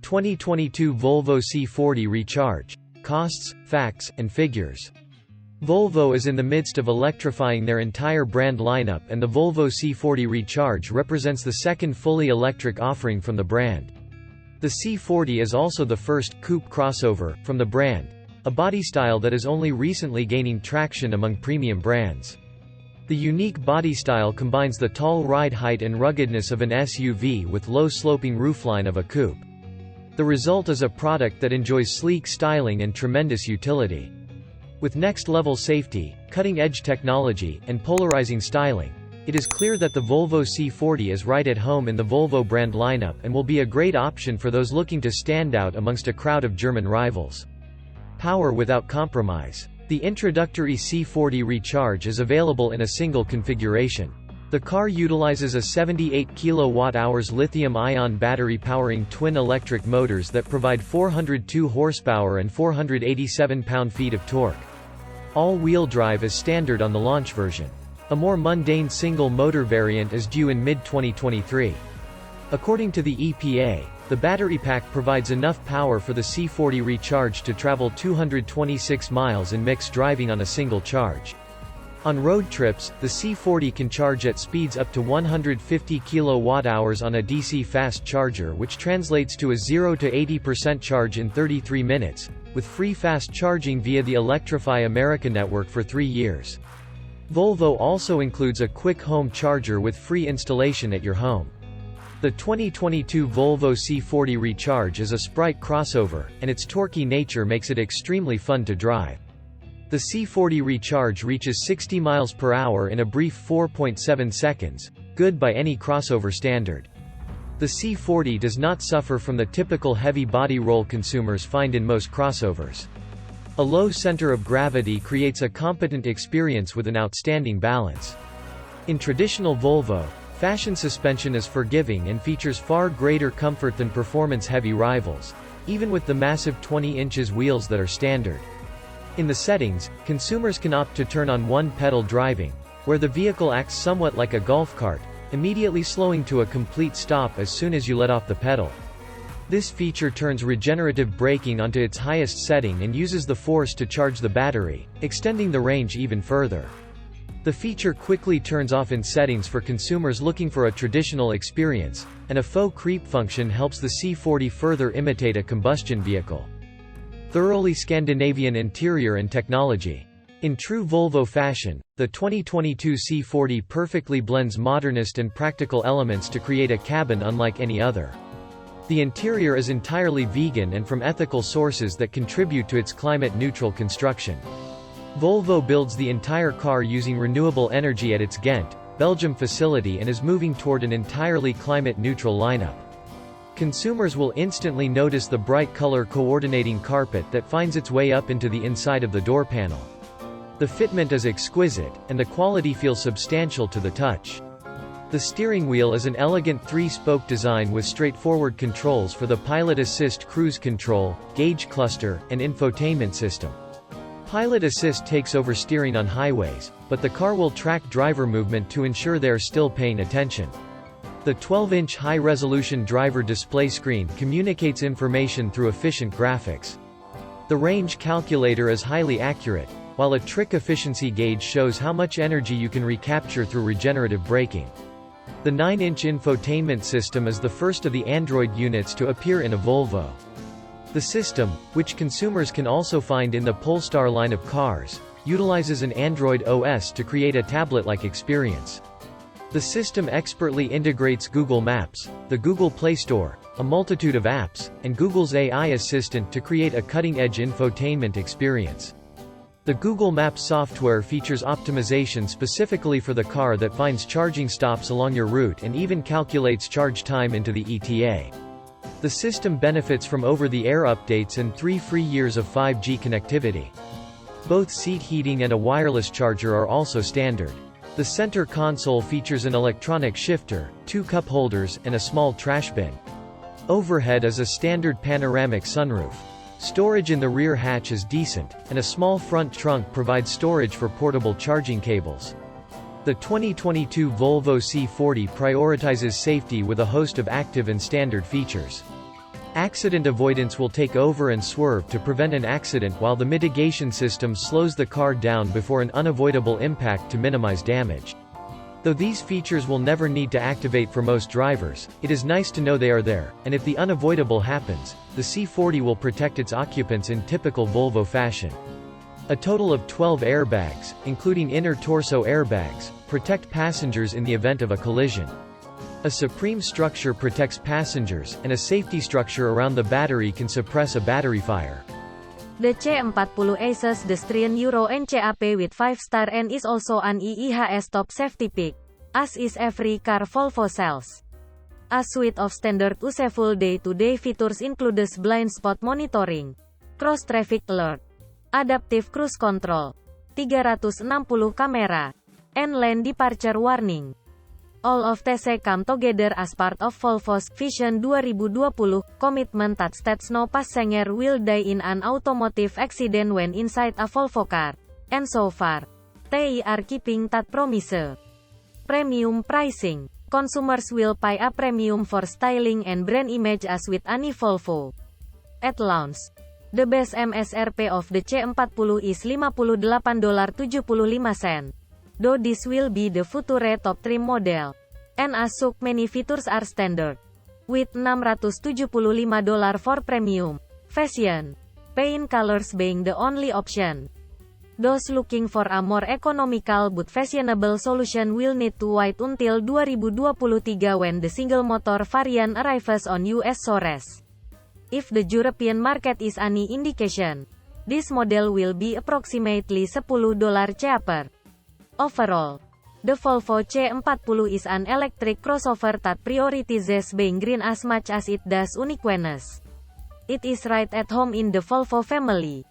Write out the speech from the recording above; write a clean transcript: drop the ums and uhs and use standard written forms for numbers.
2022 Volvo C40 Recharge. Costs, facts, and figures. Volvo is in the midst of electrifying their entire brand lineup, and the Volvo C40 Recharge represents the second fully electric offering from the brand. The C40 is also the first coupe crossover from the brand, a body style that is only recently gaining traction among premium brands. The unique body style combines the tall ride height and ruggedness of an SUV with low-sloping roofline of a coupe. The result is a product that enjoys sleek styling and tremendous utility. With next-level safety, cutting-edge technology, and polarizing styling, it is clear that the Volvo C40 is right at home in the Volvo brand lineup and will be a great option for those looking to stand out amongst a crowd of German rivals. Power without compromise. The introductory C40 Recharge is available in a single configuration. The car utilizes a 78 kWh lithium-ion battery powering twin electric motors that provide 402 horsepower and 487 pound-feet of torque. All-wheel drive is standard on the launch version. A more mundane single-motor variant is due in mid-2023. According to the EPA, the battery pack provides enough power for the C40 Recharge to travel 226 miles in mixed driving on a single charge. On road trips, the C40 can charge at speeds up to 150 kWh on a DC fast charger, which translates to a 0 to 80% charge in 33 minutes, with free fast charging via the Electrify America network for 3 years. Volvo also includes a quick home charger with free installation at your home. The 2022 Volvo C40 Recharge is a Sprite crossover, and its torquey nature makes it extremely fun to drive. The C40 Recharge reaches 60 miles per hour in a brief 4.7 seconds, good by any crossover standard. The C40 does not suffer from the typical heavy body roll consumers find in most crossovers. A low center of gravity creates a competent experience with an outstanding balance. In traditional Volvo, fashion suspension is forgiving and features far greater comfort than performance-heavy rivals, even with the massive 20-inch wheels that are standard. In the settings, consumers can opt to turn on one-pedal driving, where the vehicle acts somewhat like a golf cart, immediately slowing to a complete stop as soon as you let off the pedal. This feature turns regenerative braking onto its highest setting and uses the force to charge the battery, extending the range even further. The feature quickly turns off in settings for consumers looking for a traditional experience, and a faux creep function helps the C40 further imitate a combustion vehicle. Thoroughly Scandinavian interior and technology. In true Volvo fashion, the 2022 C40 perfectly blends modernist and practical elements to create a cabin unlike any other. The interior is entirely vegan and from ethical sources that contribute to its climate-neutral construction. Volvo builds the entire car using renewable energy at its Ghent, Belgium facility and is moving toward an entirely climate-neutral lineup. Consumers will instantly notice the bright color coordinating carpet that finds its way up into the inside of the door panel. The fitment is exquisite, and the quality feels substantial to the touch. The steering wheel is an elegant 3-spoke design with straightforward controls for the Pilot Assist cruise control, gauge cluster, and infotainment system. Pilot Assist takes over steering on highways, but the car will track driver movement to ensure they are still paying attention. The 12-inch high-resolution driver display screen communicates information through efficient graphics. The range calculator is highly accurate, while a trick efficiency gauge shows how much energy you can recapture through regenerative braking. The 9-inch infotainment system is the first of the Android units to appear in a Volvo. The system, which consumers can also find in the Polestar line of cars, utilizes an Android OS to create a tablet-like experience. The system expertly integrates Google Maps, the Google Play Store, a multitude of apps, and Google's AI assistant to create a cutting-edge infotainment experience. The Google Maps software features optimization specifically for the car that finds charging stops along your route and even calculates charge time into the ETA. The system benefits from over-the-air updates and 3 free years of 5G connectivity. Both seat heating and a wireless charger are also standard. The center console features an electronic shifter, 2 cup holders, and a small trash bin. Overhead is a standard panoramic sunroof. Storage in the rear hatch is decent, and a small front trunk provides storage for portable charging cables. The 2022 Volvo C40 prioritizes safety with a host of active and standard features. Accident avoidance will take over and swerve to prevent an accident, while the mitigation system slows the car down before an unavoidable impact to minimize damage. Though these features will never need to activate for most drivers, it is nice to know they are there, and if the unavoidable happens, the C40 will protect its occupants in typical Volvo fashion. A total of 12 airbags, including inner torso airbags, protect passengers in the event of a collision. A supreme structure protects passengers, and a safety structure around the battery can suppress a battery fire. The C40 aces the Strian Euro NCAP with 5-star and is also an IIHS top safety pick, as is every car Volvo sells. A suite of standard useful day-to-day features includes blind spot monitoring, cross-traffic alert, adaptive cruise control, 360 camera, and lane departure warning. All of these come together as part of Volvo's Vision 2020 commitment that states no passenger will die in an automotive accident when inside a Volvo car. And so far, they are keeping that promise. Premium pricing. Consumers will pay a premium for styling and brand image as with any Volvo. At launch, the base MSRP of the C40 is $58.75. Though this will be the future top trim model. And as such many features are standard. With $675 for premium fashion. Paint colors being the only option. Those looking for a more economical but fashionable solution will need to wait until 2023 when the single motor variant arrives on US shores. If the European market is any indication, this model will be approximately $10 cheaper. Overall, the Volvo C40 is an electric crossover that prioritizes being green as much as it does uniqueness. It is right at home in the Volvo family.